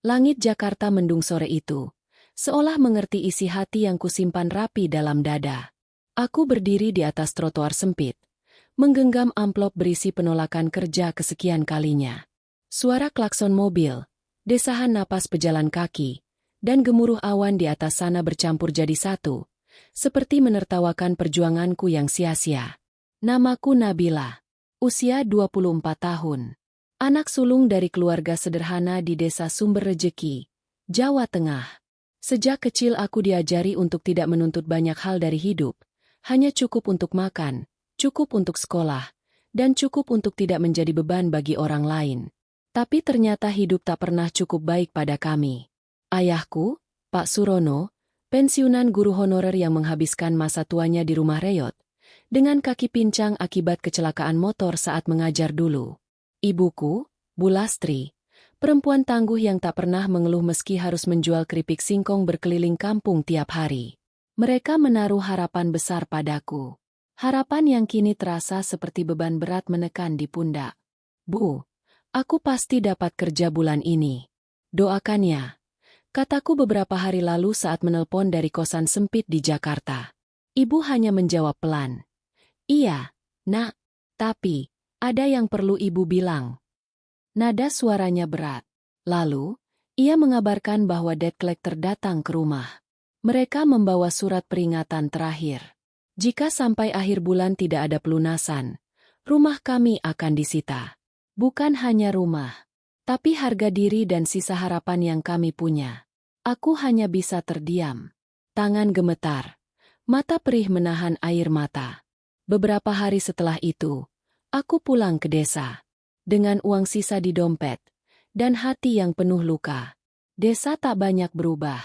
Langit Jakarta mendung sore itu, seolah mengerti isi hati yang kusimpan rapi dalam dada. Aku berdiri di atas trotoar sempit, menggenggam amplop berisi penolakan kerja kesekian kalinya. Suara klakson mobil, desahan napas pejalan kaki, dan gemuruh awan di atas sana bercampur jadi satu, seperti menertawakan perjuanganku yang sia-sia. Namaku Nabila, usia 24 tahun. Anak sulung dari keluarga sederhana di Desa Sumber Rejeki, Jawa Tengah. Sejak kecil aku diajari untuk tidak menuntut banyak hal dari hidup, hanya cukup untuk makan, cukup untuk sekolah, dan cukup untuk tidak menjadi beban bagi orang lain. Tapi ternyata hidup tak pernah cukup baik pada kami. Ayahku, Pak Surono, pensiunan guru honorer yang menghabiskan masa tuanya di rumah reyot, dengan kaki pincang akibat kecelakaan motor saat mengajar dulu. Ibuku, Bu Lastri, perempuan tangguh yang tak pernah mengeluh meski harus menjual keripik singkong berkeliling kampung tiap hari. Mereka menaruh harapan besar padaku. Harapan yang kini terasa seperti beban berat menekan di pundak. Bu, aku pasti dapat kerja bulan ini. Doakan ya, kataku beberapa hari lalu saat menelpon dari kosan sempit di Jakarta. Ibu hanya menjawab pelan. Iya, Nak, tapi ada yang perlu ibu bilang. Nada suaranya berat. Lalu, ia mengabarkan bahwa debt collector datang ke rumah. Mereka membawa surat peringatan terakhir. Jika sampai akhir bulan tidak ada pelunasan, rumah kami akan disita. Bukan hanya rumah, tapi harga diri dan sisa harapan yang kami punya. Aku hanya bisa terdiam. Tangan gemetar. Mata perih menahan air mata. Beberapa hari setelah itu, aku pulang ke desa. Dengan uang sisa di dompet, dan hati yang penuh luka. Desa tak banyak berubah.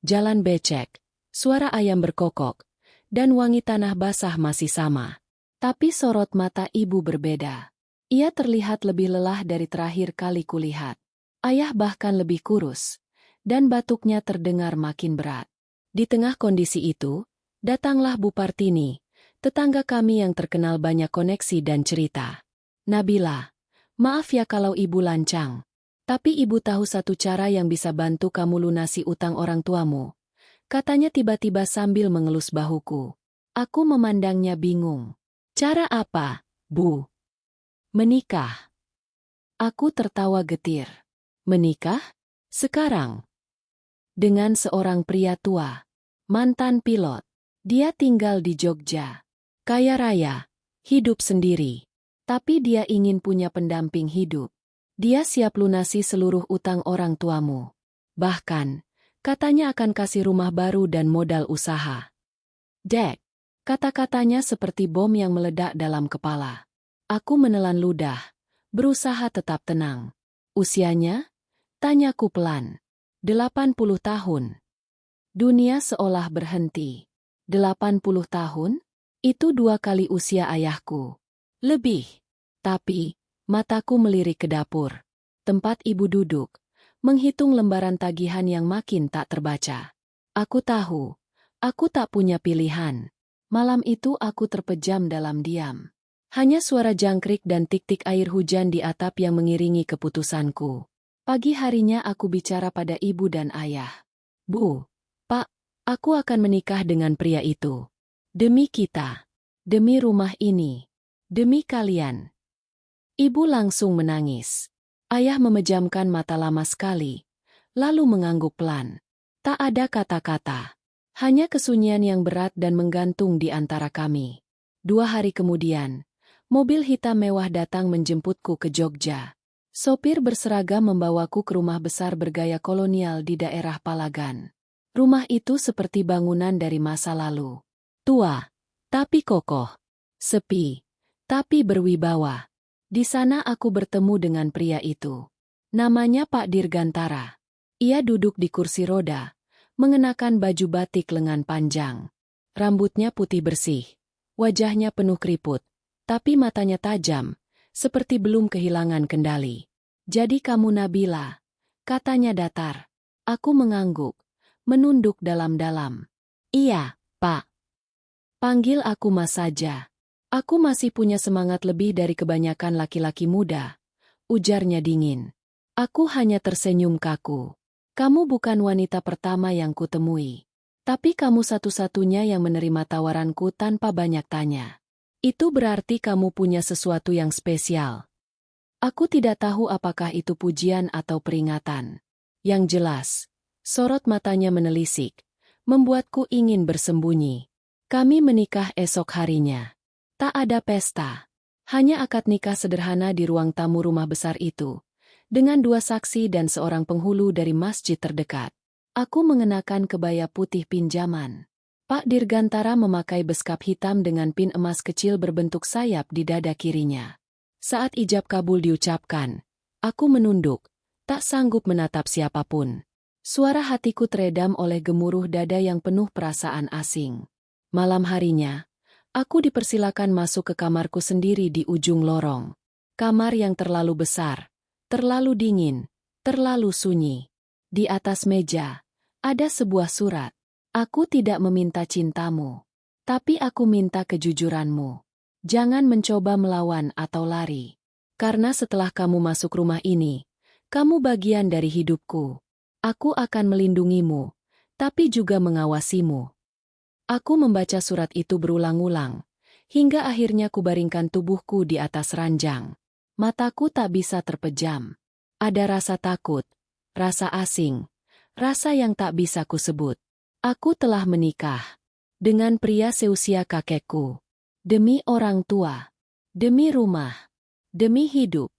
Jalan becek, suara ayam berkokok, dan wangi tanah basah masih sama. Tapi sorot mata ibu berbeda. Ia terlihat lebih lelah dari terakhir kali kulihat. Ayah bahkan lebih kurus, dan batuknya terdengar makin berat. Di tengah kondisi itu, datanglah Bu Partini, tetangga kami yang terkenal banyak koneksi dan cerita. Nabila, maaf ya kalau ibu lancang. Tapi ibu tahu satu cara yang bisa bantu kamu lunasi utang orang tuamu. Katanya tiba-tiba sambil mengelus bahuku. Aku memandangnya bingung. Cara apa, Bu? Menikah. Aku tertawa getir. Menikah? Sekarang? Dengan seorang pria tua. Mantan pilot. Dia tinggal di Jogja. Kaya raya. Hidup sendiri. Tapi dia ingin punya pendamping hidup. Dia siap lunasi seluruh utang orang tuamu. Bahkan, katanya akan kasih rumah baru dan modal usaha. Dek, kata-katanya seperti bom yang meledak dalam kepala. Aku menelan ludah, berusaha tetap tenang. Usianya? Tanyaku pelan. 80 tahun. Dunia seolah berhenti. 80 tahun? Itu 2 kali usia ayahku. Lebih. Tapi, mataku melirik ke dapur. Tempat ibu duduk, menghitung lembaran tagihan yang makin tak terbaca. Aku tahu, aku tak punya pilihan. Malam itu aku terpejam dalam diam. Hanya suara jangkrik dan tik-tik air hujan di atap yang mengiringi keputusanku. Pagi harinya aku bicara pada ibu dan ayah. Bu, Pak, aku akan menikah dengan pria itu. Demi kita. Demi rumah ini. Demi kalian. Ibu langsung menangis. Ayah memejamkan mata lama sekali, lalu mengangguk pelan. Tak ada kata-kata. Hanya kesunyian yang berat dan menggantung di antara kami. 2 hari kemudian, mobil hitam mewah datang menjemputku ke Jogja. Sopir berseragam membawaku ke rumah besar bergaya kolonial di daerah Palagan. Rumah itu seperti bangunan dari masa lalu. Tua, tapi kokoh. Sepi, tapi berwibawa. Di sana aku bertemu dengan pria itu. Namanya Pak Dirgantara. Ia duduk di kursi roda, mengenakan baju batik lengan panjang. Rambutnya putih bersih, wajahnya penuh keriput, tapi matanya tajam, seperti belum kehilangan kendali. Jadi kamu Nabila, katanya datar. Aku mengangguk, menunduk dalam-dalam. Iya, Pak. Panggil aku Mas saja. Aku masih punya semangat lebih dari kebanyakan laki-laki muda, ujarnya dingin. Aku hanya tersenyum kaku. Kamu bukan wanita pertama yang kutemui. Tapi kamu satu-satunya yang menerima tawaranku tanpa banyak tanya. Itu berarti kamu punya sesuatu yang spesial. Aku tidak tahu apakah itu pujian atau peringatan. Yang jelas, sorot matanya menelisik, membuatku ingin bersembunyi. Kami menikah esok harinya. Tak ada pesta. Hanya akad nikah sederhana di ruang tamu rumah besar itu. Dengan 2 saksi dan seorang penghulu dari masjid terdekat. Aku mengenakan kebaya putih pinjaman. Pak Dirgantara memakai beskap hitam dengan pin emas kecil berbentuk sayap di dada kirinya. Saat ijab kabul diucapkan, aku menunduk, tak sanggup menatap siapapun. Suara hatiku teredam oleh gemuruh dada yang penuh perasaan asing. Malam harinya, aku dipersilakan masuk ke kamarku sendiri di ujung lorong. Kamar yang terlalu besar, terlalu dingin, terlalu sunyi. Di atas meja, ada sebuah surat. Aku tidak meminta cintamu, tapi aku minta kejujuranmu. Jangan mencoba melawan atau lari. Karena setelah kamu masuk rumah ini, kamu bagian dari hidupku. Aku akan melindungimu, tapi juga mengawasimu. Aku membaca surat itu berulang-ulang, hingga akhirnya kubaringkan tubuhku di atas ranjang. Mataku tak bisa terpejam. Ada rasa takut, rasa asing, rasa yang tak bisa kusebut. Aku telah menikah dengan pria seusia kakekku. Demi orang tua, demi rumah, demi hidup.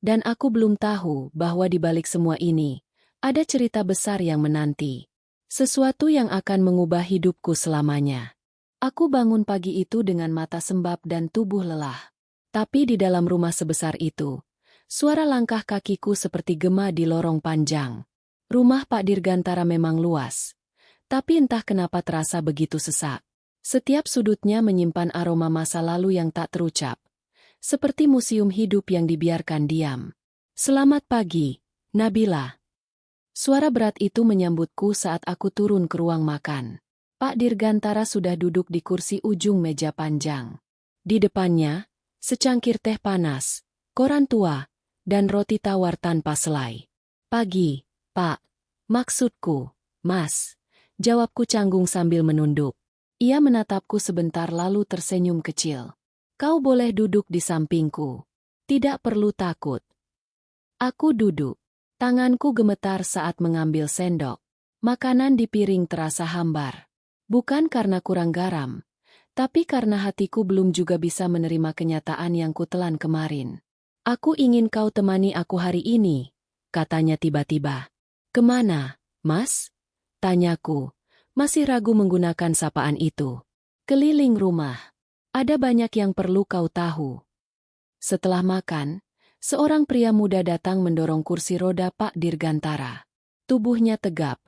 Dan aku belum tahu bahwa di balik semua ini, ada cerita besar yang menanti. Sesuatu yang akan mengubah hidupku selamanya. Aku bangun pagi itu dengan mata sembab dan tubuh lelah. Tapi di dalam rumah sebesar itu, suara langkah kakiku seperti gema di lorong panjang. Rumah Pak Dirgantara memang luas. Tapi entah kenapa terasa begitu sesak. Setiap sudutnya menyimpan aroma masa lalu yang tak terucap. Seperti museum hidup yang dibiarkan diam. Selamat pagi, Nabila. Suara berat itu menyambutku saat aku turun ke ruang makan. Pak Dirgantara sudah duduk di kursi ujung meja panjang. Di depannya, secangkir teh panas, koran tua, dan roti tawar tanpa selai. Pagi, Pak. Maksudku, Mas. Jawabku canggung sambil menunduk. Ia menatapku sebentar lalu tersenyum kecil. Kau boleh duduk di sampingku. Tidak perlu takut. Aku duduk. Tanganku gemetar saat mengambil sendok. Makanan di piring terasa hambar. Bukan karena kurang garam, tapi karena hatiku belum juga bisa menerima kenyataan yang kutelan kemarin. Aku ingin kau temani aku hari ini, katanya tiba-tiba. Kemana, Mas? Tanyaku, masih ragu menggunakan sapaan itu. Keliling rumah. Ada banyak yang perlu kau tahu. Setelah makan, seorang pria muda datang mendorong kursi roda Pak Dirgantara. Tubuhnya tegap,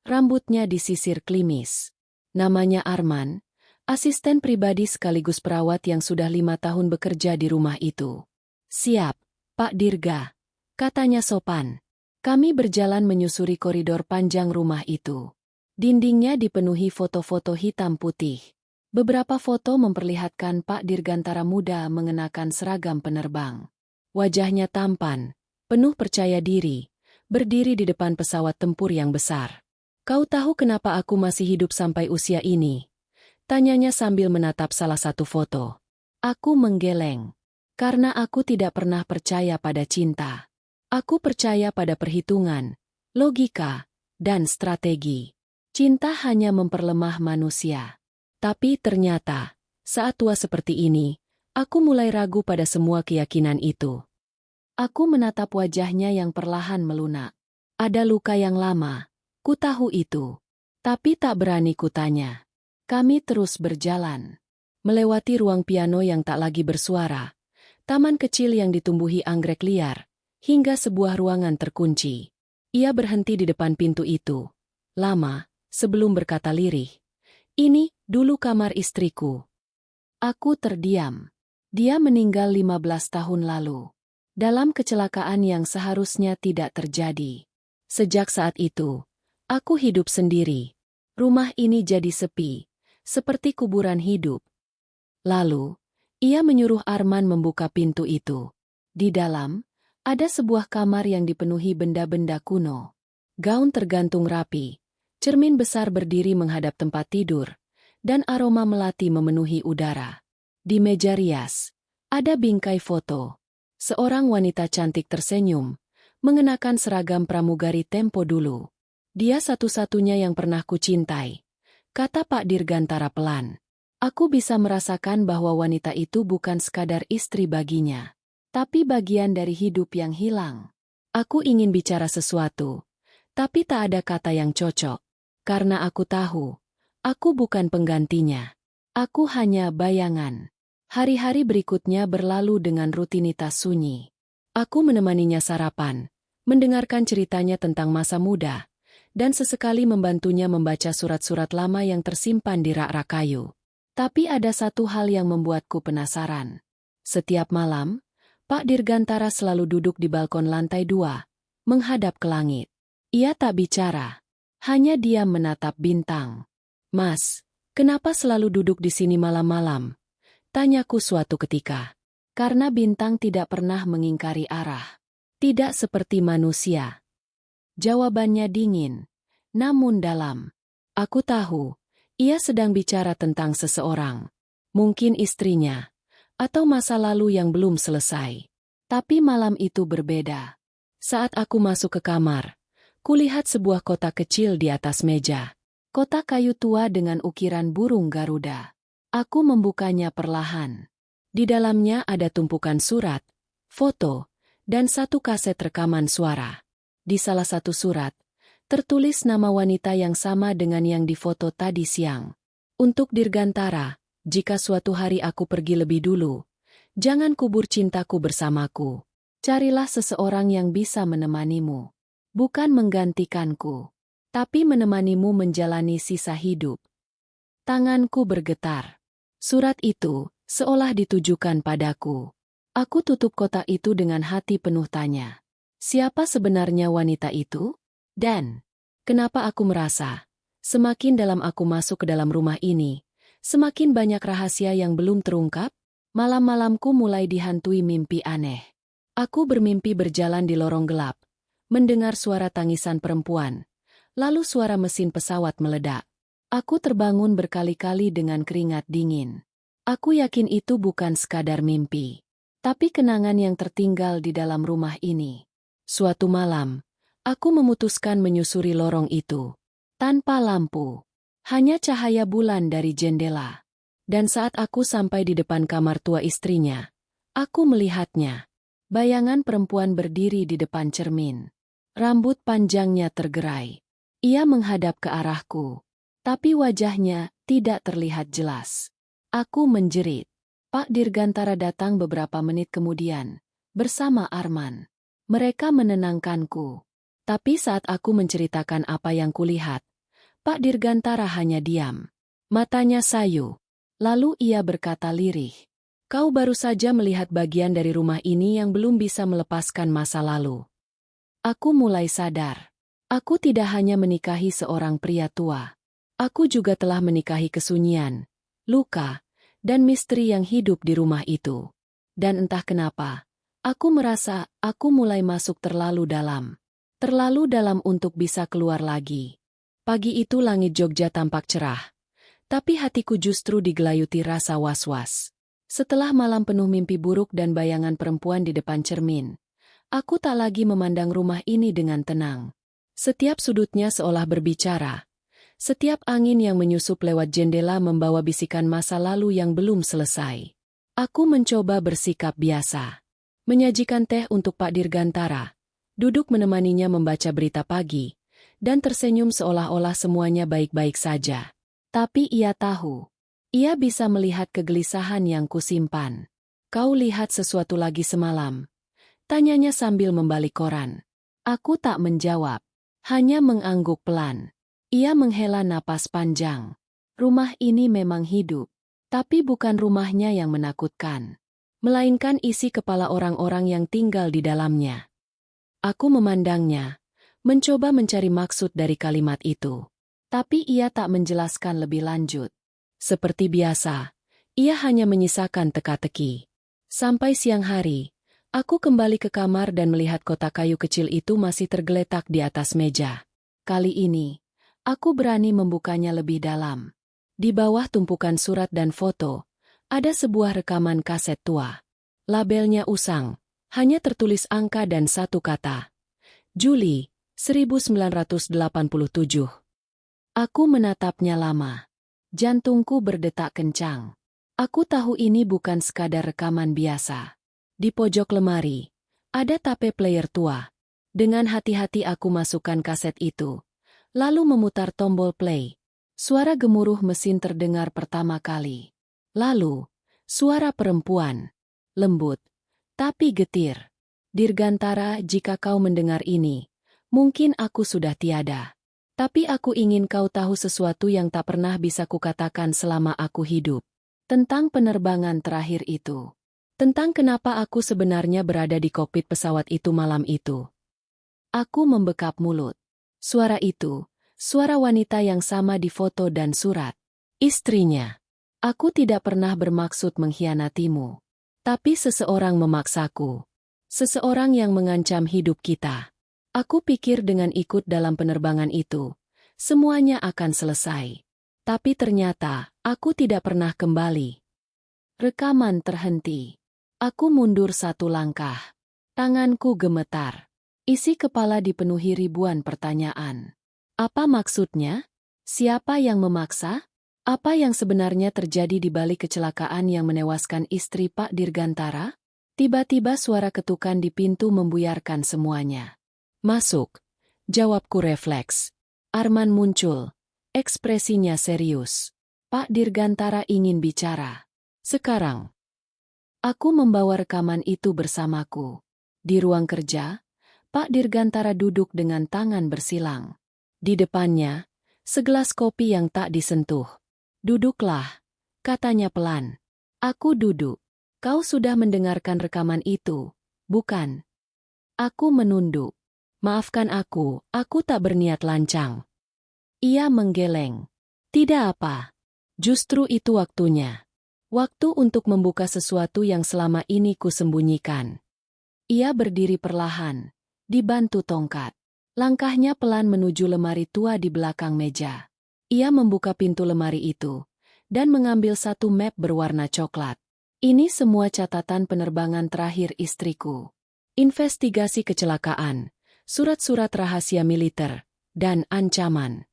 rambutnya disisir klimis. Namanya Arman, asisten pribadi sekaligus perawat yang sudah 5 tahun bekerja di rumah itu. Siap, Pak Dirga, katanya sopan. Kami berjalan menyusuri koridor panjang rumah itu. Dindingnya dipenuhi foto-foto hitam putih. Beberapa foto memperlihatkan Pak Dirgantara muda mengenakan seragam penerbang. Wajahnya tampan, penuh percaya diri, berdiri di depan pesawat tempur yang besar. Kau tahu kenapa aku masih hidup sampai usia ini? Tanyanya sambil menatap salah satu foto. Aku menggeleng. Karena aku tidak pernah percaya pada cinta. Aku percaya pada perhitungan, logika, dan strategi. Cinta hanya memperlemah manusia. Tapi ternyata, saat tua seperti ini, aku mulai ragu pada semua keyakinan itu. Aku menatap wajahnya yang perlahan melunak. Ada luka yang lama. Ku tahu itu, tapi tak berani kutanya. Kami terus berjalan, melewati ruang piano yang tak lagi bersuara, taman kecil yang ditumbuhi anggrek liar, hingga sebuah ruangan terkunci. Ia berhenti di depan pintu itu, lama, sebelum berkata lirih, "Ini dulu kamar istriku." Aku terdiam. Dia meninggal 15 tahun lalu, dalam kecelakaan yang seharusnya tidak terjadi. Sejak saat itu, aku hidup sendiri. Rumah ini jadi sepi, seperti kuburan hidup. Lalu, ia menyuruh Arman membuka pintu itu. Di dalam, ada sebuah kamar yang dipenuhi benda-benda kuno. Gaun tergantung rapi, cermin besar berdiri menghadap tempat tidur, dan aroma melati memenuhi udara. Di meja rias, ada bingkai foto. Seorang wanita cantik tersenyum, mengenakan seragam pramugari tempo dulu. Dia satu-satunya yang pernah kucintai, kata Pak Dirgantara pelan. Aku bisa merasakan bahwa wanita itu bukan sekadar istri baginya, tapi bagian dari hidup yang hilang. Aku ingin bicara sesuatu, tapi tak ada kata yang cocok. Karena aku tahu, aku bukan penggantinya. Aku hanya bayangan. Hari-hari berikutnya berlalu dengan rutinitas sunyi. Aku menemaninya sarapan, mendengarkan ceritanya tentang masa muda, dan sesekali membantunya membaca surat-surat lama yang tersimpan di rak-rak kayu. Tapi ada satu hal yang membuatku penasaran. Setiap malam, Pak Dirgantara selalu duduk di balkon lantai 2, menghadap ke langit. Ia tak bicara, hanya diam menatap bintang. "Mas, kenapa selalu duduk di sini malam-malam?" tanyaku suatu ketika. Karena bintang tidak pernah mengingkari arah. Tidak seperti manusia. Jawabannya dingin, namun dalam. Aku tahu, ia sedang bicara tentang seseorang. Mungkin istrinya, atau masa lalu yang belum selesai. Tapi malam itu berbeda. Saat aku masuk ke kamar, kulihat sebuah kotak kecil di atas meja. Kotak kayu tua dengan ukiran burung Garuda. Aku membukanya perlahan. Di dalamnya ada tumpukan surat, foto, dan satu kaset rekaman suara. Di salah satu surat, tertulis nama wanita yang sama dengan yang difoto tadi siang. "Untuk Dirgantara, jika suatu hari aku pergi lebih dulu, jangan kubur cintaku bersamaku. Carilah seseorang yang bisa menemanimu. Bukan menggantikanku, tapi menemanimu menjalani sisa hidup." Tanganku bergetar. Surat itu seolah ditujukan padaku. Aku tutup kotak itu dengan hati penuh tanya. Siapa sebenarnya wanita itu? Dan kenapa aku merasa, semakin dalam aku masuk ke dalam rumah ini, semakin banyak rahasia yang belum terungkap? Malam-malamku mulai dihantui mimpi aneh. Aku bermimpi berjalan di lorong gelap, mendengar suara tangisan perempuan, lalu suara mesin pesawat meledak. Aku terbangun berkali-kali dengan keringat dingin. Aku yakin itu bukan sekadar mimpi, tapi kenangan yang tertinggal di dalam rumah ini. Suatu malam, aku memutuskan menyusuri lorong itu. Tanpa lampu, hanya cahaya bulan dari jendela. Dan saat aku sampai di depan kamar tua istrinya, aku melihatnya. Bayangan perempuan berdiri di depan cermin. Rambut panjangnya tergerai. Ia menghadap ke arahku, tapi wajahnya tidak terlihat jelas. Aku menjerit. Pak Dirgantara datang beberapa menit kemudian, bersama Arman. Mereka menenangkanku. Tapi saat aku menceritakan apa yang kulihat, Pak Dirgantara hanya diam. Matanya sayu. Lalu ia berkata lirih, "Kau baru saja melihat bagian dari rumah ini yang belum bisa melepaskan masa lalu." Aku mulai sadar. Aku tidak hanya menikahi seorang pria tua. Aku juga telah menikahi kesunyian, luka, dan misteri yang hidup di rumah itu. Dan entah kenapa, aku merasa aku mulai masuk terlalu dalam. Terlalu dalam untuk bisa keluar lagi. Pagi itu langit Jogja tampak cerah. Tapi hatiku justru digelayuti rasa was-was. Setelah malam penuh mimpi buruk dan bayangan perempuan di depan cermin, aku tak lagi memandang rumah ini dengan tenang. Setiap sudutnya seolah berbicara. Setiap angin yang menyusup lewat jendela membawa bisikan masa lalu yang belum selesai. Aku mencoba bersikap biasa. Menyajikan teh untuk Pak Dirgantara, duduk menemaninya membaca berita pagi, dan tersenyum seolah-olah semuanya baik-baik saja. Tapi ia tahu. Ia bisa melihat kegelisahan yang kusimpan. "Kau lihat sesuatu lagi semalam?" tanyanya sambil membalik koran. Aku tak menjawab, hanya mengangguk pelan. Ia menghela napas panjang. Rumah ini memang hidup, tapi bukan rumahnya yang menakutkan, melainkan isi kepala orang-orang yang tinggal di dalamnya. Aku memandangnya, mencoba mencari maksud dari kalimat itu. Tapi ia tak menjelaskan lebih lanjut. Seperti biasa, ia hanya menyisakan teka-teki. Sampai siang hari, aku kembali ke kamar dan melihat kotak kayu kecil itu masih tergeletak di atas meja. Kali ini, aku berani membukanya lebih dalam. Di bawah tumpukan surat dan foto, ada sebuah rekaman kaset tua. Labelnya usang, hanya tertulis angka dan satu kata. Juli, 1987. Aku menatapnya lama. Jantungku berdetak kencang. Aku tahu ini bukan sekadar rekaman biasa. Di pojok lemari, ada tape player tua. Dengan hati-hati aku masukkan kaset itu, lalu memutar tombol play. Suara gemuruh mesin terdengar pertama kali. Lalu, suara perempuan. Lembut, tapi getir. Dirgantara, jika kau mendengar ini, mungkin aku sudah tiada. Tapi aku ingin kau tahu sesuatu yang tak pernah bisa kukatakan selama aku hidup. Tentang penerbangan terakhir itu. Tentang kenapa aku sebenarnya berada di kokpit pesawat itu malam itu. Aku membekap mulut. Suara itu, suara wanita yang sama di foto dan surat. Istrinya. Aku tidak pernah bermaksud mengkhianatimu. Tapi seseorang memaksaku. Seseorang yang mengancam hidup kita. Aku pikir dengan ikut dalam penerbangan itu, semuanya akan selesai. Tapi ternyata, aku tidak pernah kembali. Rekaman terhenti. Aku mundur satu langkah. Tanganku gemetar. Isi kepala dipenuhi ribuan pertanyaan. Apa maksudnya? Siapa yang memaksa? Apa yang sebenarnya terjadi di balik kecelakaan yang menewaskan istri Pak Dirgantara? Tiba-tiba suara ketukan di pintu membuyarkan semuanya. Masuk. Jawabku refleks. Arman muncul. Ekspresinya serius. Pak Dirgantara ingin bicara. Sekarang. Aku membawa rekaman itu bersamaku. Di ruang kerja, Pak Dirgantara duduk dengan tangan bersilang. Di depannya, segelas kopi yang tak disentuh. Duduklah, katanya pelan. Aku duduk. Kau sudah mendengarkan rekaman itu, bukan? Aku menunduk. Maafkan aku tak berniat lancang. Ia menggeleng. Tidak apa. Justru itu waktunya. Waktu untuk membuka sesuatu yang selama ini kusembunyikan. Ia berdiri perlahan. Dibantu tongkat. Langkahnya pelan menuju lemari tua di belakang meja. Ia membuka pintu lemari itu, dan mengambil satu map berwarna coklat. Ini semua catatan penerbangan terakhir istriku. Investigasi kecelakaan, surat-surat rahasia militer, dan ancaman.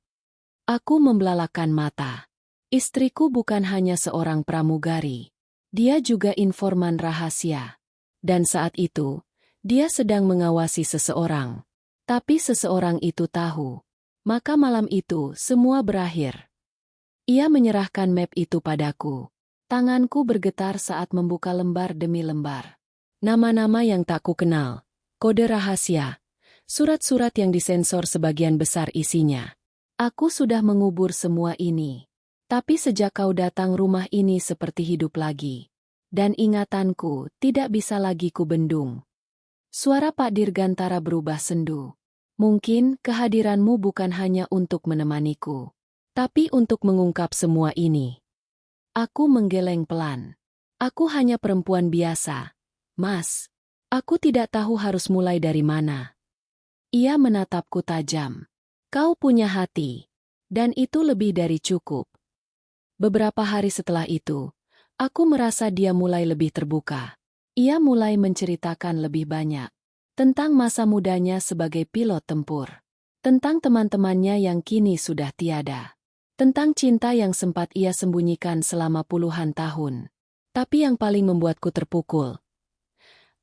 Aku membelalakan mata. Istriku bukan hanya seorang pramugari. Dia juga informan rahasia. Dan saat itu, dia sedang mengawasi seseorang. Tapi seseorang itu tahu. Maka malam itu semua berakhir. Ia menyerahkan map itu padaku. Tanganku bergetar saat membuka lembar demi lembar. Nama-nama yang tak kukenal. Kode rahasia. Surat-surat yang disensor sebagian besar isinya. Aku sudah mengubur semua ini. Tapi sejak kau datang rumah ini seperti hidup lagi. Dan ingatanku tidak bisa lagi kubendung. Suara Pak Dirgantara berubah sendu. Mungkin kehadiranmu bukan hanya untuk menemaniku, tapi untuk mengungkap semua ini. Aku menggeleng pelan. Aku hanya perempuan biasa. Mas, aku tidak tahu harus mulai dari mana. Ia menatapku tajam. Kau punya hati. Dan itu lebih dari cukup. Beberapa hari setelah itu, aku merasa dia mulai lebih terbuka. Ia mulai menceritakan lebih banyak. Tentang masa mudanya sebagai pilot tempur. Tentang teman-temannya yang kini sudah tiada. Tentang cinta yang sempat ia sembunyikan selama puluhan tahun. Tapi yang paling membuatku terpukul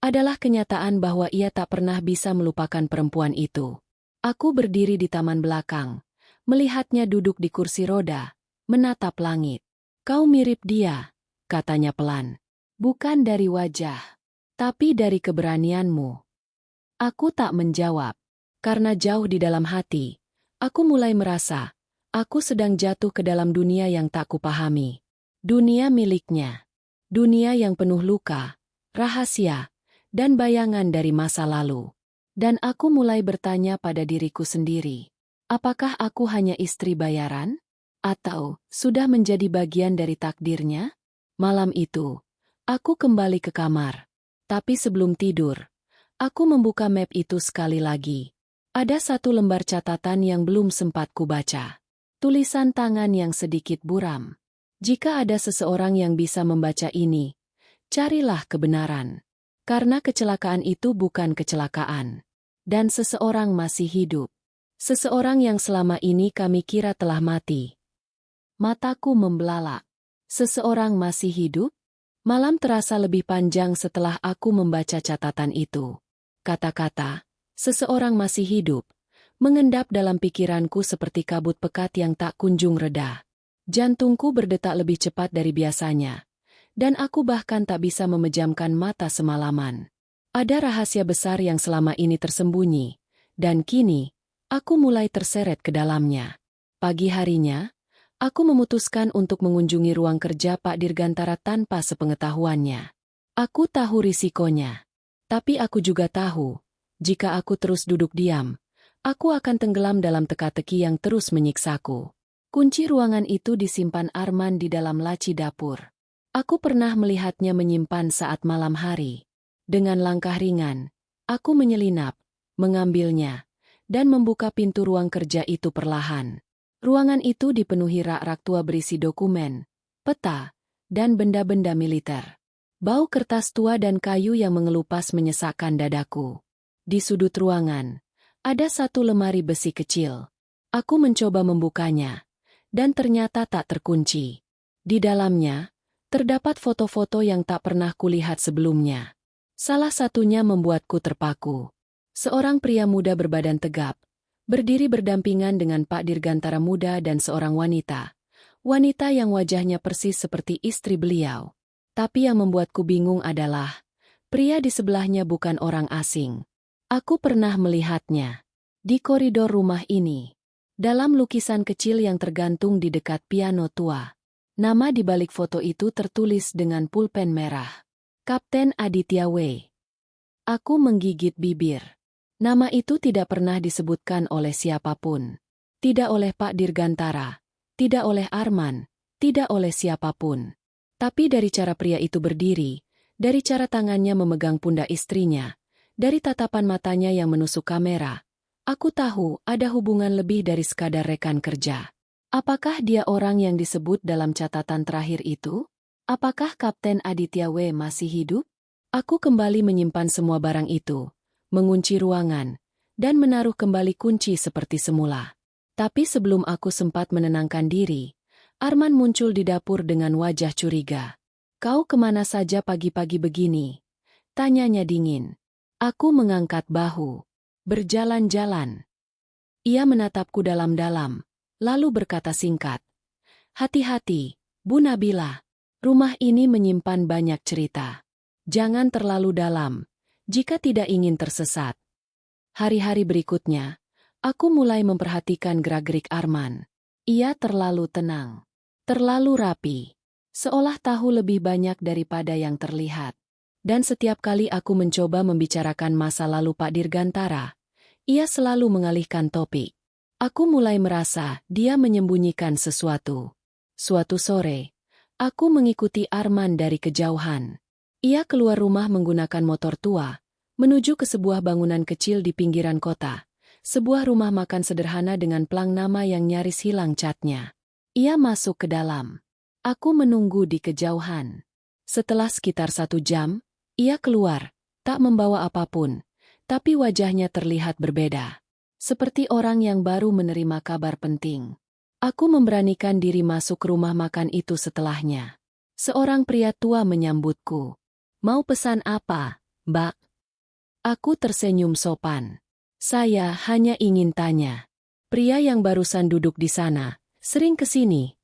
adalah kenyataan bahwa ia tak pernah bisa melupakan perempuan itu. Aku berdiri di taman belakang, melihatnya duduk di kursi roda, menatap langit. Kau mirip dia, katanya pelan. Bukan dari wajah, tapi dari keberanianmu. Aku tak menjawab, karena jauh di dalam hati, aku mulai merasa, aku sedang jatuh ke dalam dunia yang tak kupahami. Dunia miliknya. Dunia yang penuh luka, rahasia, dan bayangan dari masa lalu. Dan aku mulai bertanya pada diriku sendiri, apakah aku hanya istri bayaran? Atau sudah menjadi bagian dari takdirnya? Malam itu, aku kembali ke kamar. Tapi sebelum tidur, aku membuka map itu sekali lagi. Ada satu lembar catatan yang belum sempat kubaca. Tulisan tangan yang sedikit buram. Jika ada seseorang yang bisa membaca ini, carilah kebenaran. Karena kecelakaan itu bukan kecelakaan. Dan seseorang masih hidup. Seseorang yang selama ini kami kira telah mati. Mataku membelalak. Seseorang masih hidup? Malam terasa lebih panjang setelah aku membaca catatan itu. Kata-kata, seseorang masih hidup, mengendap dalam pikiranku seperti kabut pekat yang tak kunjung reda. Jantungku berdetak lebih cepat dari biasanya, dan aku bahkan tak bisa memejamkan mata semalaman. Ada rahasia besar yang selama ini tersembunyi, dan kini, aku mulai terseret ke dalamnya. Pagi harinya, aku memutuskan untuk mengunjungi ruang kerja Pak Dirgantara tanpa sepengetahuannya. Aku tahu risikonya. Tapi aku juga tahu, jika aku terus duduk diam, aku akan tenggelam dalam teka-teki yang terus menyiksaku. Kunci ruangan itu disimpan Arman di dalam laci dapur. Aku pernah melihatnya menyimpan saat malam hari. Dengan langkah ringan, aku menyelinap, mengambilnya, dan membuka pintu ruang kerja itu perlahan. Ruangan itu dipenuhi rak-rak tua berisi dokumen, peta, dan benda-benda militer. Bau kertas tua dan kayu yang mengelupas menyesakkan dadaku. Di sudut ruangan, ada satu lemari besi kecil. Aku mencoba membukanya, dan ternyata tak terkunci. Di dalamnya, terdapat foto-foto yang tak pernah kulihat sebelumnya. Salah satunya membuatku terpaku. Seorang pria muda berbadan tegap, berdiri berdampingan dengan Pak Dirgantara muda dan seorang wanita. Wanita yang wajahnya persis seperti istri beliau. Tapi yang membuatku bingung adalah, pria di sebelahnya bukan orang asing. Aku pernah melihatnya di koridor rumah ini. Dalam lukisan kecil yang tergantung di dekat piano tua. Nama di balik foto itu tertulis dengan pulpen merah. Kapten Aditya W. Aku menggigit bibir. Nama itu tidak pernah disebutkan oleh siapapun. Tidak oleh Pak Dirgantara, tidak oleh Arman, tidak oleh siapapun. Tapi dari cara pria itu berdiri, dari cara tangannya memegang pundak istrinya, dari tatapan matanya yang menusuk kamera, aku tahu ada hubungan lebih dari sekadar rekan kerja. Apakah dia orang yang disebut dalam catatan terakhir itu? Apakah Kapten Aditya W. masih hidup? Aku kembali menyimpan semua barang itu, mengunci ruangan, dan menaruh kembali kunci seperti semula. Tapi sebelum aku sempat menenangkan diri, Arman muncul di dapur dengan wajah curiga. "Kau kemana saja pagi-pagi begini?" tanyanya dingin. Aku mengangkat bahu. "Berjalan-jalan." Ia menatapku dalam-dalam, lalu berkata singkat. "Hati-hati, Bu Nabila. Rumah ini menyimpan banyak cerita. Jangan terlalu dalam, jika tidak ingin tersesat." Hari-hari berikutnya, aku mulai memperhatikan gerak-gerik Arman. Ia terlalu tenang, terlalu rapi, seolah tahu lebih banyak daripada yang terlihat. Dan setiap kali aku mencoba membicarakan masa lalu Pak Dirgantara, ia selalu mengalihkan topik. Aku mulai merasa dia menyembunyikan sesuatu. Suatu sore, aku mengikuti Arman dari kejauhan. Ia keluar rumah menggunakan motor tua, menuju ke sebuah bangunan kecil di pinggiran kota, sebuah rumah makan sederhana dengan plang nama yang nyaris hilang catnya. Ia masuk ke dalam. Aku menunggu di kejauhan. Setelah sekitar 1 jam, ia keluar, tak membawa apapun, tapi wajahnya terlihat berbeda. Seperti orang yang baru menerima kabar penting. Aku memberanikan diri masuk ke rumah makan itu setelahnya. Seorang pria tua menyambutku. "Mau pesan apa, Mbak?" Aku tersenyum sopan. "Saya hanya ingin tanya. Pria yang barusan duduk di sana, sering ke sini?"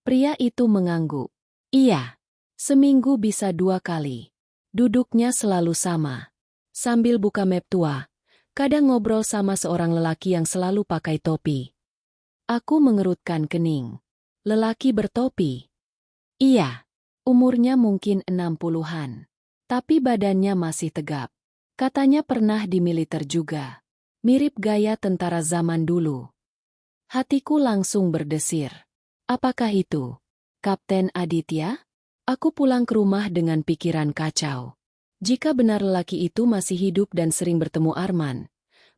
Pria itu mengangguk. "Iya. Seminggu bisa 2 kali. Duduknya selalu sama. Sambil buka map tua, kadang ngobrol sama seorang lelaki yang selalu pakai topi." Aku mengerutkan kening. "Lelaki bertopi?" "Iya. Umurnya mungkin 60-an. Tapi badannya masih tegap. Katanya pernah di militer juga. Mirip gaya tentara zaman dulu." Hatiku langsung berdesir. Apakah itu Kapten Aditya? Aku pulang ke rumah dengan pikiran kacau. Jika benar lelaki itu masih hidup dan sering bertemu Arman,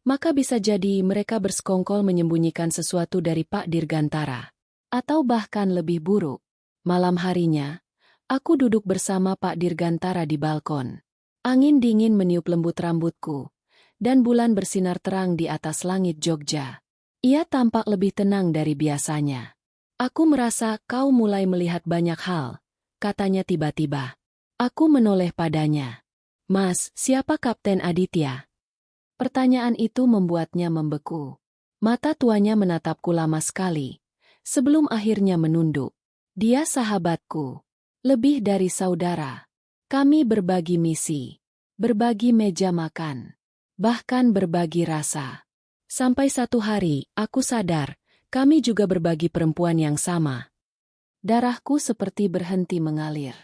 maka bisa jadi mereka bersekongkol menyembunyikan sesuatu dari Pak Dirgantara. Atau bahkan lebih buruk. Malam harinya, aku duduk bersama Pak Dirgantara di balkon. Angin dingin meniup lembut rambutku, dan bulan bersinar terang di atas langit Jogja. Ia tampak lebih tenang dari biasanya. Aku merasa kau mulai melihat banyak hal, katanya tiba-tiba. Aku menoleh padanya. Mas, siapa Kapten Aditya? Pertanyaan itu membuatnya membeku. Mata tuanya menatapku lama sekali, sebelum akhirnya menunduk. Dia sahabatku. Lebih dari saudara. Kami berbagi misi. Berbagi meja makan. Bahkan berbagi rasa. Sampai satu hari, aku sadar, kami juga berbagi perempuan yang sama. Darahku seperti berhenti mengalir.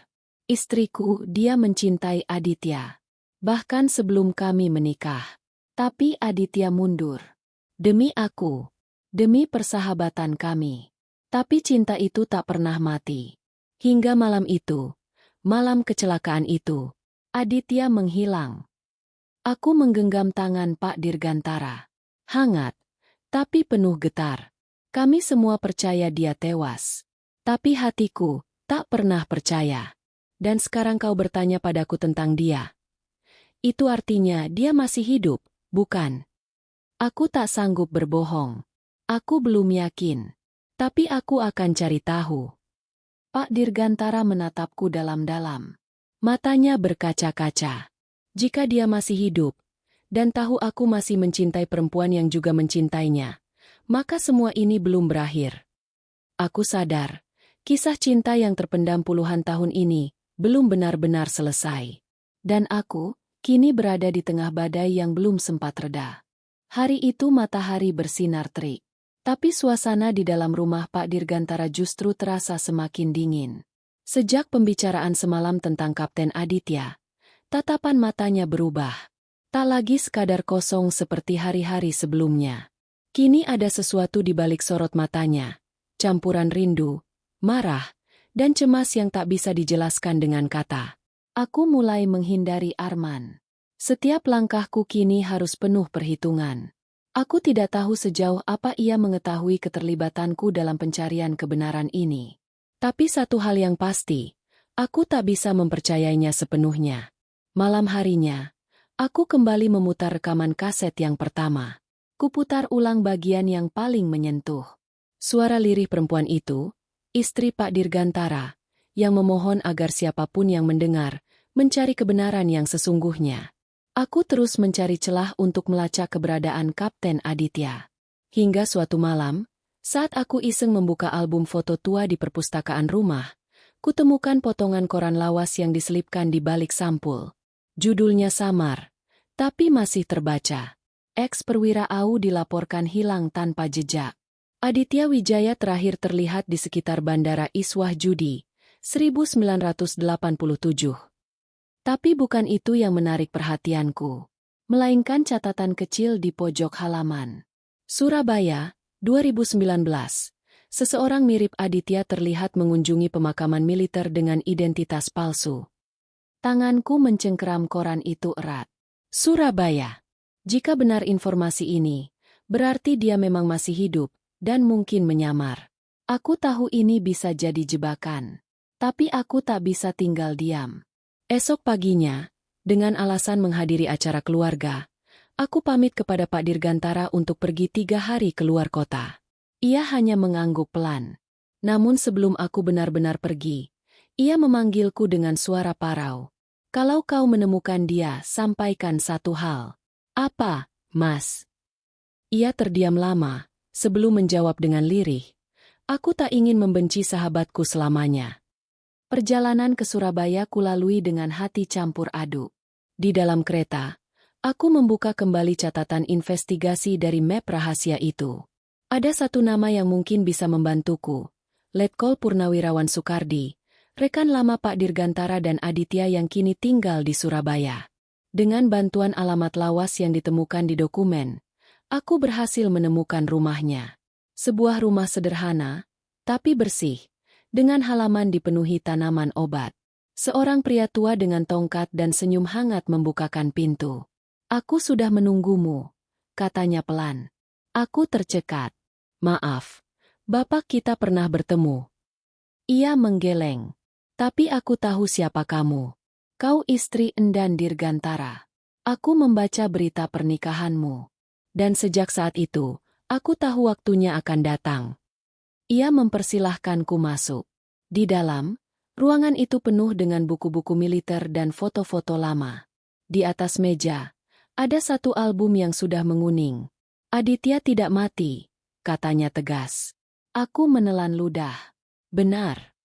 Istriku, dia mencintai Aditya. Bahkan sebelum kami menikah. Tapi Aditya mundur. Demi aku. Demi persahabatan kami. Tapi cinta itu tak pernah mati. Hingga malam itu. Malam kecelakaan itu. Aditya menghilang. Aku menggenggam tangan Pak Dirgantara. Hangat. Tapi penuh getar. Kami semua percaya dia tewas. Tapi hatiku tak pernah percaya. Dan sekarang kau bertanya padaku tentang dia. Itu artinya dia masih hidup. Bukan. Aku tak sanggup berbohong. Aku belum yakin. Tapi aku akan cari tahu. Pak Dirgantara menatapku dalam-dalam. Matanya berkaca-kaca. Jika dia masih hidup, dan tahu aku masih mencintai perempuan yang juga mencintainya, maka semua ini belum berakhir. Aku sadar, kisah cinta yang terpendam puluhan tahun ini belum benar-benar selesai. Dan aku kini berada di tengah badai yang belum sempat reda. Hari itu matahari bersinar terik. Tapi suasana di dalam rumah Pak Dirgantara justru terasa semakin dingin. Sejak pembicaraan semalam tentang Kapten Aditya, tatapan matanya berubah. Tak lagi sekadar kosong seperti hari-hari sebelumnya. Kini ada sesuatu di balik sorot matanya. Campuran rindu, marah, dan cemas yang tak bisa dijelaskan dengan kata. Aku mulai menghindari Arman. Setiap langkahku kini harus penuh perhitungan. Aku tidak tahu sejauh apa ia mengetahui keterlibatanku dalam pencarian kebenaran ini. Tapi satu hal yang pasti, aku tak bisa mempercayainya sepenuhnya. Malam harinya, aku kembali memutar rekaman kaset yang pertama. Kuputar ulang bagian yang paling menyentuh. Suara lirih perempuan itu, istri Pak Dirgantara, yang memohon agar siapapun yang mendengar, mencari kebenaran yang sesungguhnya. Aku terus mencari celah untuk melacak keberadaan Kapten Aditya. Hingga suatu malam, saat aku iseng membuka album foto tua di perpustakaan rumah, kutemukan potongan koran lawas yang diselipkan di balik sampul. Judulnya samar, tapi masih terbaca. Ex-perwira AU dilaporkan hilang tanpa jejak. Aditya Wijaya terakhir terlihat di sekitar Bandara Iswah Judi, 1987. Tapi bukan itu yang menarik perhatianku, melainkan catatan kecil di pojok halaman. Surabaya, 2019. Seseorang mirip Aditya terlihat mengunjungi pemakaman militer dengan identitas palsu. Tanganku mencengkeram koran itu erat. Surabaya. Jika benar informasi ini, berarti dia memang masih hidup, dan mungkin menyamar. Aku tahu ini bisa jadi jebakan. Tapi aku tak bisa tinggal diam. Esok paginya, dengan alasan menghadiri acara keluarga, aku pamit kepada Pak Dirgantara untuk pergi 3 hari keluar kota. Ia hanya mengangguk pelan. Namun sebelum aku benar-benar pergi, ia memanggilku dengan suara parau. Kalau kau menemukan dia, sampaikan satu hal. Apa, Mas? Ia terdiam lama, sebelum menjawab dengan lirih. Aku tak ingin membenci sahabatku selamanya. Perjalanan ke Surabaya kulalui dengan hati campur aduk. Di dalam kereta, aku membuka kembali catatan investigasi dari map rahasia itu. Ada satu nama yang mungkin bisa membantuku. Letkol Purnawirawan Soekardi, rekan lama Pak Dirgantara dan Aditya yang kini tinggal di Surabaya. Dengan bantuan alamat lawas yang ditemukan di dokumen, aku berhasil menemukan rumahnya. Sebuah rumah sederhana, tapi bersih. Dengan halaman dipenuhi tanaman obat. Seorang pria tua dengan tongkat dan senyum hangat membukakan pintu. Aku sudah menunggumu, katanya pelan. Aku tercekat. Maaf, Bapak, kita pernah bertemu. Ia menggeleng. Tapi aku tahu siapa kamu. Kau istri Endan Dirgantara. Aku membaca berita pernikahanmu. Dan sejak saat itu, aku tahu waktunya akan datang. Ia mempersilahkanku masuk. Di dalam, ruangan itu penuh dengan buku-buku militer dan foto-foto lama. Di atas meja, ada satu album yang sudah menguning. Aditya tidak mati, katanya tegas. Aku menelan ludah. Benar.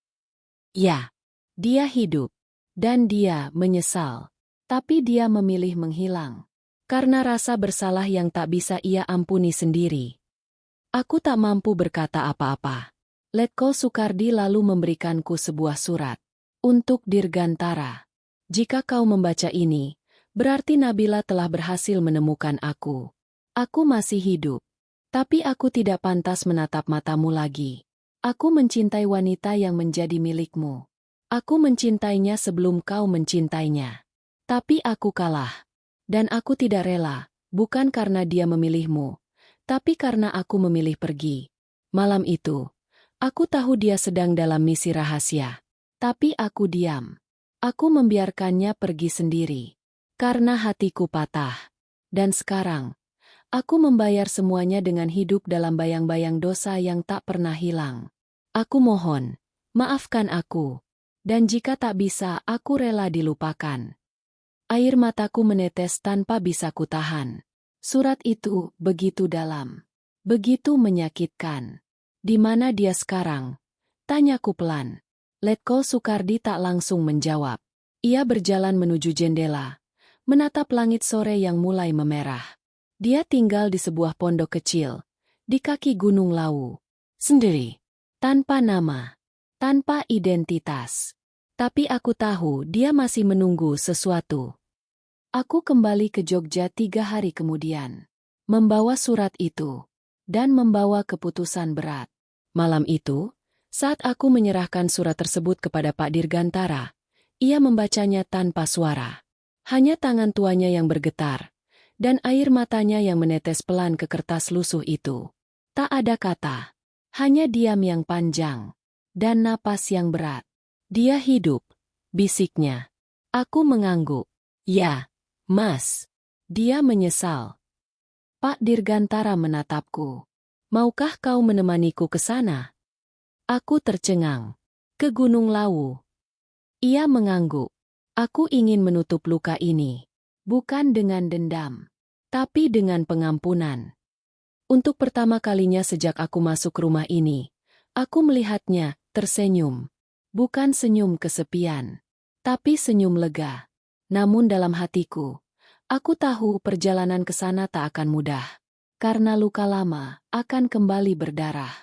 Ya, dia hidup. Dan dia menyesal. Tapi dia memilih menghilang. Karena rasa bersalah yang tak bisa ia ampuni sendiri. Aku tak mampu berkata apa-apa. Letko Soekardi lalu memberikanku sebuah surat. Untuk Dirgantara. Jika kau membaca ini, berarti Nabila telah berhasil menemukan aku. Aku masih hidup. Tapi aku tidak pantas menatap matamu lagi. Aku mencintai wanita yang menjadi milikmu. Aku mencintainya sebelum kau mencintainya. Tapi aku kalah. Dan aku tidak rela, bukan karena dia memilihmu, tapi karena aku memilih pergi. Malam itu, aku tahu dia sedang dalam misi rahasia. Tapi aku diam. Aku membiarkannya pergi sendiri. Karena hatiku patah. Dan sekarang, aku membayar semuanya dengan hidup dalam bayang-bayang dosa yang tak pernah hilang. Aku mohon, maafkan aku. Dan jika tak bisa, aku rela dilupakan. Air mataku menetes tanpa bisa kutahan. Surat itu begitu dalam. Begitu menyakitkan. Di mana dia sekarang? Tanyaku pelan. Letko Soekardi tak langsung menjawab. Ia berjalan menuju jendela. Menatap langit sore yang mulai memerah. Dia tinggal di sebuah pondok kecil. Di kaki Gunung Lawu. Sendiri. Tanpa nama. Tanpa identitas. Tapi aku tahu dia masih menunggu sesuatu. Aku kembali ke Jogja 3 hari kemudian. Membawa surat itu. Dan membawa keputusan berat. Malam itu, saat aku menyerahkan surat tersebut kepada Pak Dirgantara, ia membacanya tanpa suara. Hanya tangan tuanya yang bergetar, dan air matanya yang menetes pelan ke kertas lusuh itu. Tak ada kata. Hanya diam yang panjang. Dan napas yang berat. Dia hidup, bisiknya. Aku mengangguk. Ya. Mas, dia menyesal. Pak Dirgantara menatapku. Maukah kau menemaniku ke sana? Aku tercengang. Ke Gunung Lawu. Ia mengangguk. Aku ingin menutup luka ini. Bukan dengan dendam. Tapi dengan pengampunan. Untuk pertama kalinya sejak aku masuk rumah ini, aku melihatnya tersenyum. Bukan senyum kesepian. Tapi senyum lega. Namun dalam hatiku, aku tahu perjalanan ke sana tak akan mudah. Karena luka lama akan kembali berdarah.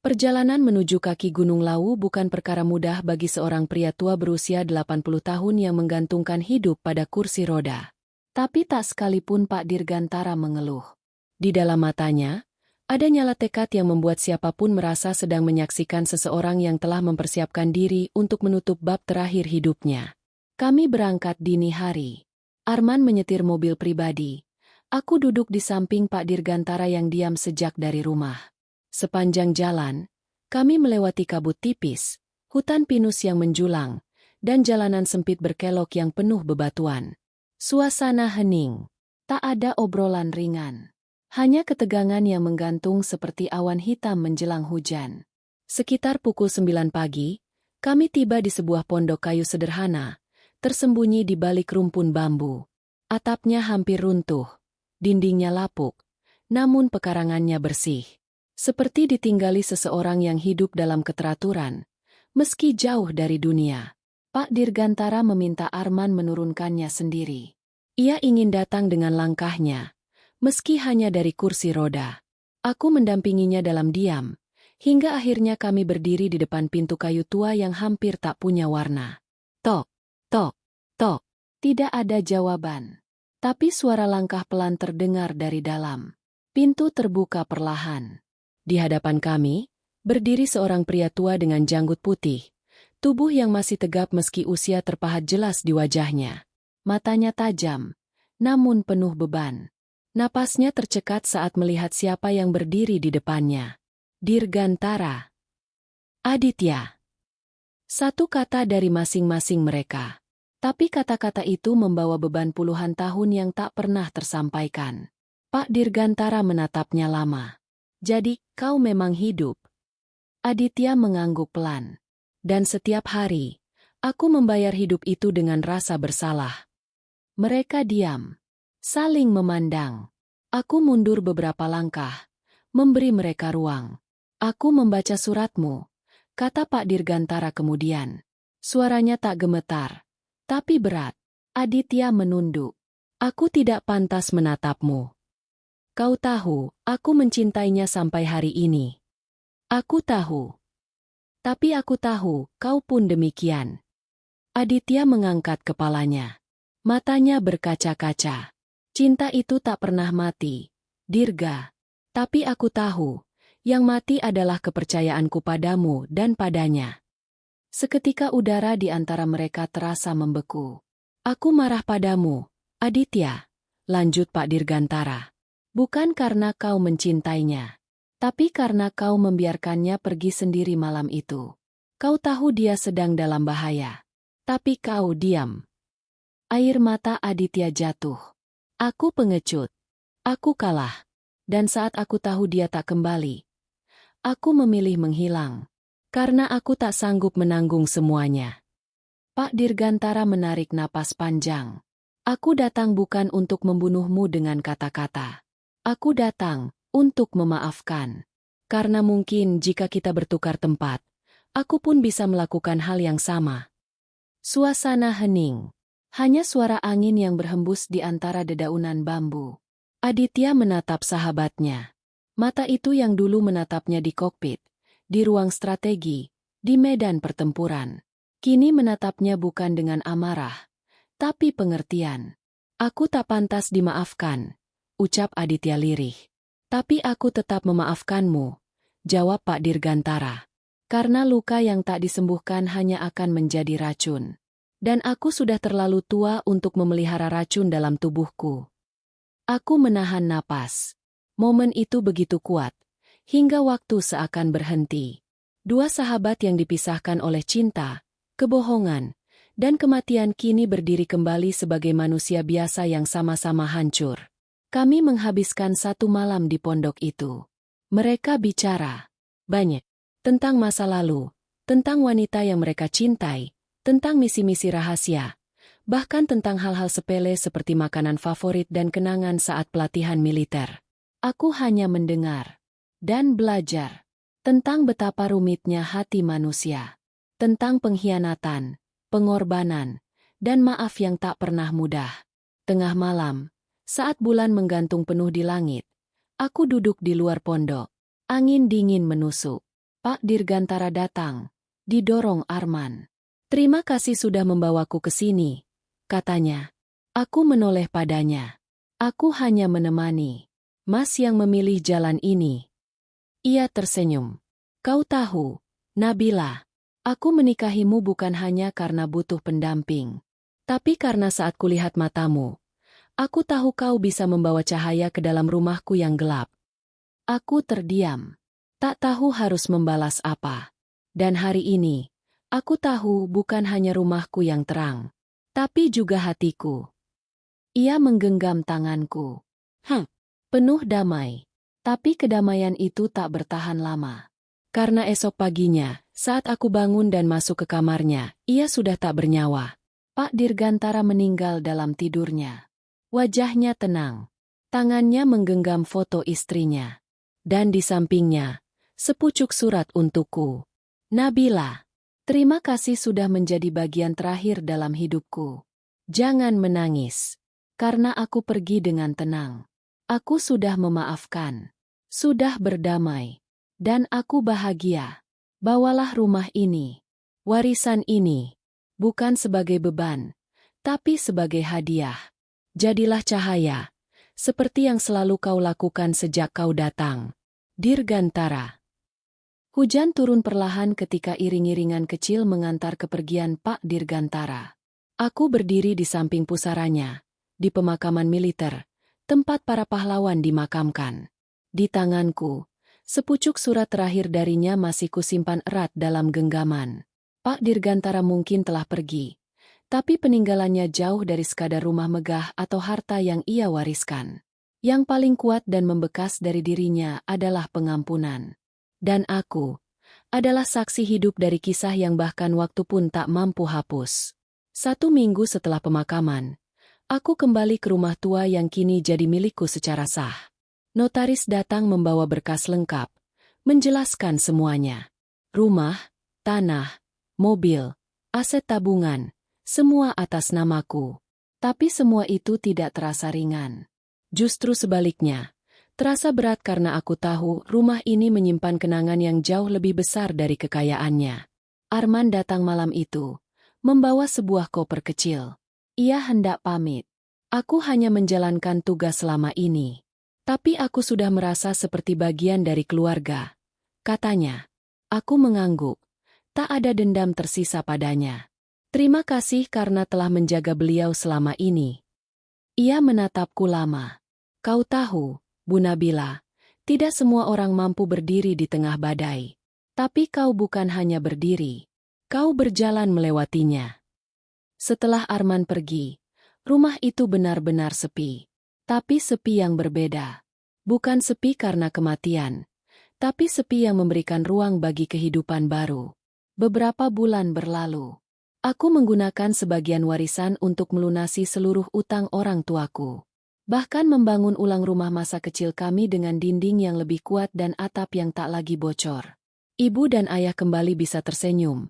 Perjalanan menuju kaki Gunung Lawu bukan perkara mudah bagi seorang pria tua berusia 80 tahun yang menggantungkan hidup pada kursi roda. Tapi tak sekalipun Pak Dirgantara mengeluh. Di dalam matanya, ada nyala tekad yang membuat siapapun merasa sedang menyaksikan seseorang yang telah mempersiapkan diri untuk menutup bab terakhir hidupnya. Kami berangkat dini hari. Arman menyetir mobil pribadi. Aku duduk di samping Pak Dirgantara yang diam sejak dari rumah. Sepanjang jalan, kami melewati kabut tipis, hutan pinus yang menjulang, dan jalanan sempit berkelok yang penuh bebatuan. Suasana hening. Tak ada obrolan ringan. Hanya ketegangan yang menggantung seperti awan hitam menjelang hujan. Sekitar pukul 9 pagi, kami tiba di sebuah pondok kayu sederhana, tersembunyi di balik rumpun bambu. Atapnya hampir runtuh, dindingnya lapuk, namun pekarangannya bersih. Seperti ditinggali seseorang yang hidup dalam keteraturan, meski jauh dari dunia. Pak Dirgantara meminta Arman menurunkannya sendiri. Ia ingin datang dengan langkahnya, meski hanya dari kursi roda. Aku mendampinginya dalam diam, hingga akhirnya kami berdiri di depan pintu kayu tua yang hampir tak punya warna. Tok. Tok, tok, tidak ada jawaban. Tapi suara langkah pelan terdengar dari dalam. Pintu terbuka perlahan. Di hadapan kami, berdiri seorang pria tua dengan janggut putih. Tubuh yang masih tegap meski usia terpahat jelas di wajahnya. Matanya tajam, namun penuh beban. Napasnya tercekat saat melihat siapa yang berdiri di depannya. Dirgantara. Aditya. Satu kata dari masing-masing mereka. Tapi kata-kata itu membawa beban puluhan tahun yang tak pernah tersampaikan. Pak Dirgantara menatapnya lama. Jadi, kau memang hidup. Aditya mengangguk pelan. Dan setiap hari, aku membayar hidup itu dengan rasa bersalah. Mereka diam. Saling memandang. Aku mundur beberapa langkah. Memberi mereka ruang. Aku membaca suratmu, kata Pak Dirgantara kemudian. Suaranya tak gemetar, tapi berat. Aditya menunduk. Aku tidak pantas menatapmu. Kau tahu, aku mencintainya sampai hari ini. Aku tahu. Tapi aku tahu, kau pun demikian. Aditya mengangkat kepalanya. Matanya berkaca-kaca. Cinta itu tak pernah mati, Dirga. Tapi aku tahu, yang mati adalah kepercayaanku padamu dan padanya. Seketika udara di antara mereka terasa membeku. Aku marah padamu, Aditya, lanjut Pak Dirgantara. Bukan karena kau mencintainya, tapi karena kau membiarkannya pergi sendiri malam itu. Kau tahu dia sedang dalam bahaya, tapi kau diam. Air mata Aditya jatuh. Aku pengecut. Aku kalah. Dan saat aku tahu dia tak kembali, aku memilih menghilang. Karena aku tak sanggup menanggung semuanya. Pak Dirgantara menarik napas panjang. Aku datang bukan untuk membunuhmu dengan kata-kata. Aku datang untuk memaafkan. Karena mungkin jika kita bertukar tempat, aku pun bisa melakukan hal yang sama. Suasana hening. Hanya suara angin yang berhembus di antara dedaunan bambu. Aditya menatap sahabatnya. Mata itu yang dulu menatapnya di kokpit, di ruang strategi, di medan pertempuran. Kini menatapnya bukan dengan amarah, tapi pengertian. Aku tak pantas dimaafkan, ucap Aditya lirih. Tapi aku tetap memaafkanmu, jawab Pak Dirgantara. Karena luka yang tak disembuhkan hanya akan menjadi racun. Dan aku sudah terlalu tua untuk memelihara racun dalam tubuhku. Aku menahan napas. Momen itu begitu kuat, hingga waktu seakan berhenti. Dua sahabat yang dipisahkan oleh cinta, kebohongan, dan kematian kini berdiri kembali sebagai manusia biasa yang sama-sama hancur. Kami menghabiskan satu malam di pondok itu. Mereka bicara banyak tentang masa lalu, tentang wanita yang mereka cintai, tentang misi-misi rahasia, bahkan tentang hal-hal sepele seperti makanan favorit dan kenangan saat pelatihan militer. Aku hanya mendengar dan belajar tentang betapa rumitnya hati manusia, tentang pengkhianatan, pengorbanan, dan maaf yang tak pernah mudah. Tengah malam, saat bulan menggantung penuh di langit, aku duduk di luar pondok. Angin dingin menusuk. Pak Dirgantara datang, didorong Arman. Terima kasih sudah membawaku ke sini, katanya. Aku menoleh padanya. Aku hanya menemani. Mas yang memilih jalan ini. Ia tersenyum. Kau tahu, Nabila, aku menikahimu bukan hanya karena butuh pendamping. Tapi karena saat kulihat matamu, aku tahu kau bisa membawa cahaya ke dalam rumahku yang gelap. Aku terdiam. Tak tahu harus membalas apa. Dan hari ini, aku tahu bukan hanya rumahku yang terang, tapi juga hatiku. Ia menggenggam tanganku. Penuh damai. Tapi kedamaian itu tak bertahan lama. Karena esok paginya, saat aku bangun dan masuk ke kamarnya, ia sudah tak bernyawa. Pak Dirgantara meninggal dalam tidurnya. Wajahnya tenang. Tangannya menggenggam foto istrinya. Dan di sampingnya, sepucuk surat untukku. Nabila, terima kasih sudah menjadi bagian terakhir dalam hidupku. Jangan menangis. Karena aku pergi dengan tenang. Aku sudah memaafkan. Sudah berdamai. Dan aku bahagia. Bawalah rumah ini. Warisan ini. Bukan sebagai beban. Tapi sebagai hadiah. Jadilah cahaya. Seperti yang selalu kau lakukan sejak kau datang. Dirgantara. Hujan turun perlahan ketika iring-iringan kecil mengantar kepergian Pak Dirgantara. Aku berdiri di samping pusaranya, di pemakaman militer, tempat para pahlawan dimakamkan. Di tanganku, sepucuk surat terakhir darinya masih kusimpan erat dalam genggaman. Pak Dirgantara mungkin telah pergi, tapi peninggalannya jauh dari sekadar rumah megah atau harta yang ia wariskan. Yang paling kuat dan membekas dari dirinya adalah pengampunan. Dan aku adalah saksi hidup dari kisah yang bahkan waktu pun tak mampu hapus. 1 minggu setelah pemakaman, aku kembali ke rumah tua yang kini jadi milikku secara sah. Notaris datang membawa berkas lengkap, menjelaskan semuanya. Rumah, tanah, mobil, aset tabungan, semua atas namaku. Tapi semua itu tidak terasa ringan. Justru sebaliknya, terasa berat karena aku tahu rumah ini menyimpan kenangan yang jauh lebih besar dari kekayaannya. Arman datang malam itu, membawa sebuah koper kecil. Ia hendak pamit. Aku hanya menjalankan tugas selama ini. Tapi aku sudah merasa seperti bagian dari keluarga. Katanya. Aku mengangguk. Tak ada dendam tersisa padanya. Terima kasih karena telah menjaga beliau selama ini. Ia menatapku lama. Kau tahu, Bu Nabila, tidak semua orang mampu berdiri di tengah badai. Tapi kau bukan hanya berdiri. Kau berjalan melewatinya. Setelah Arman pergi, rumah itu benar-benar sepi. Tapi sepi yang berbeda. Bukan sepi karena kematian, tapi sepi yang memberikan ruang bagi kehidupan baru. Beberapa bulan berlalu. Aku menggunakan sebagian warisan untuk melunasi seluruh utang orang tuaku. Bahkan membangun ulang rumah masa kecil kami dengan dinding yang lebih kuat dan atap yang tak lagi bocor. Ibu dan ayah kembali bisa tersenyum,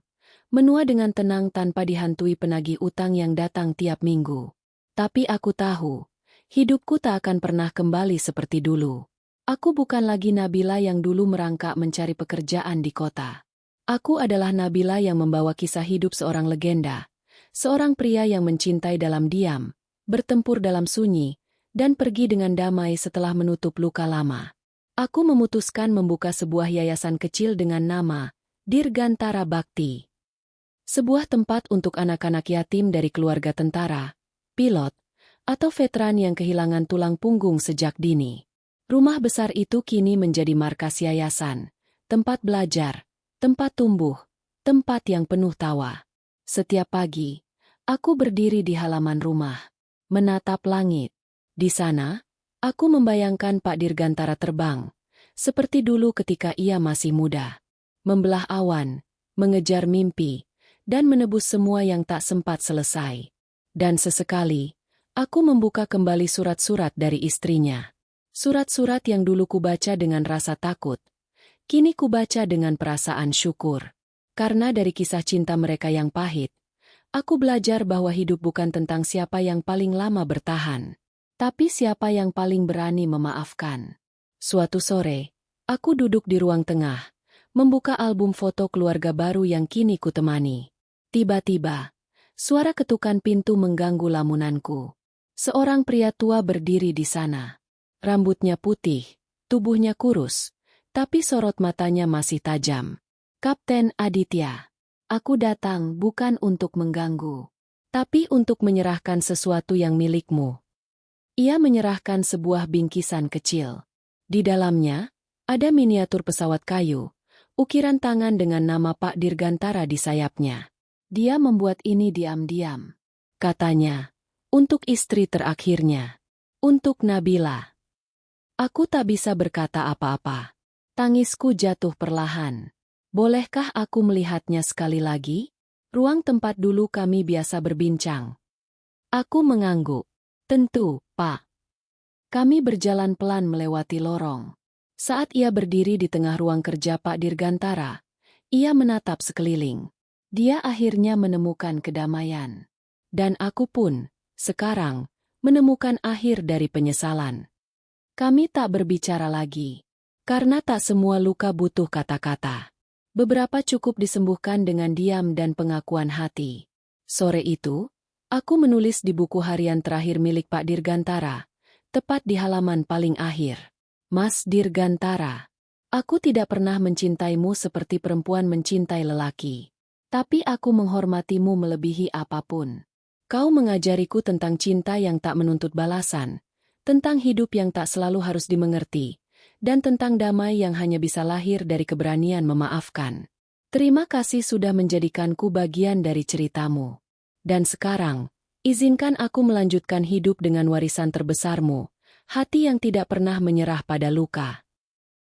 menua dengan tenang tanpa dihantui penagih utang yang datang tiap minggu. Tapi aku tahu, hidupku tak akan pernah kembali seperti dulu. Aku bukan lagi Nabila yang dulu merangkak mencari pekerjaan di kota. Aku adalah Nabila yang membawa kisah hidup seorang legenda, seorang pria yang mencintai dalam diam, bertempur dalam sunyi, dan pergi dengan damai setelah menutup luka lama. Aku memutuskan membuka sebuah yayasan kecil dengan nama Dirgantara Bakti. Sebuah tempat untuk anak-anak yatim dari keluarga tentara, pilot, atau veteran yang kehilangan tulang punggung sejak dini. Rumah besar itu kini menjadi markas yayasan, tempat belajar, tempat tumbuh, tempat yang penuh tawa. Setiap pagi, aku berdiri di halaman rumah, menatap langit. Di sana, aku membayangkan Pak Dirgantara terbang, seperti dulu ketika ia masih muda. Membelah awan, mengejar mimpi, dan menebus semua yang tak sempat selesai. Dan sesekali, aku membuka kembali surat-surat dari istrinya. Surat-surat yang dulu kubaca dengan rasa takut, kini kubaca dengan perasaan syukur. Karena dari kisah cinta mereka yang pahit, aku belajar bahwa hidup bukan tentang siapa yang paling lama bertahan, tapi siapa yang paling berani memaafkan. Suatu sore, aku duduk di ruang tengah, membuka album foto keluarga baru yang kini kutemani. Tiba-tiba, suara ketukan pintu mengganggu lamunanku. Seorang pria tua berdiri di sana. Rambutnya putih, tubuhnya kurus, tapi sorot matanya masih tajam. Kapten Aditya, aku datang bukan untuk mengganggu, tapi untuk menyerahkan sesuatu yang milikmu. Ia menyerahkan sebuah bingkisan kecil. Di dalamnya, ada miniatur pesawat kayu, ukiran tangan dengan nama Pak Dirgantara di sayapnya. Dia membuat ini diam-diam. Katanya, untuk istri terakhirnya, untuk Nabila. Aku tak bisa berkata apa-apa. Tangisku jatuh perlahan. Bolehkah aku melihatnya sekali lagi? Ruang tempat dulu kami biasa berbincang. Aku mengangguk. Tentu, Pak. Kami berjalan pelan melewati lorong. Saat ia berdiri di tengah ruang kerja Pak Dirgantara, ia menatap sekeliling. Dia akhirnya menemukan kedamaian. Dan aku pun, sekarang, menemukan akhir dari penyesalan. Kami tak berbicara lagi. Karena tak semua luka butuh kata-kata. Beberapa cukup disembuhkan dengan diam dan pengakuan hati. Sore itu, aku menulis di buku harian terakhir milik Pak Dirgantara, tepat di halaman paling akhir. Mas Dirgantara, aku tidak pernah mencintaimu seperti perempuan mencintai lelaki. Tapi aku menghormatimu melebihi apapun. Kau mengajariku tentang cinta yang tak menuntut balasan, tentang hidup yang tak selalu harus dimengerti, dan tentang damai yang hanya bisa lahir dari keberanian memaafkan. Terima kasih sudah menjadikanku bagian dari ceritamu. Dan sekarang, izinkan aku melanjutkan hidup dengan warisan terbesarmu, hati yang tidak pernah menyerah pada luka.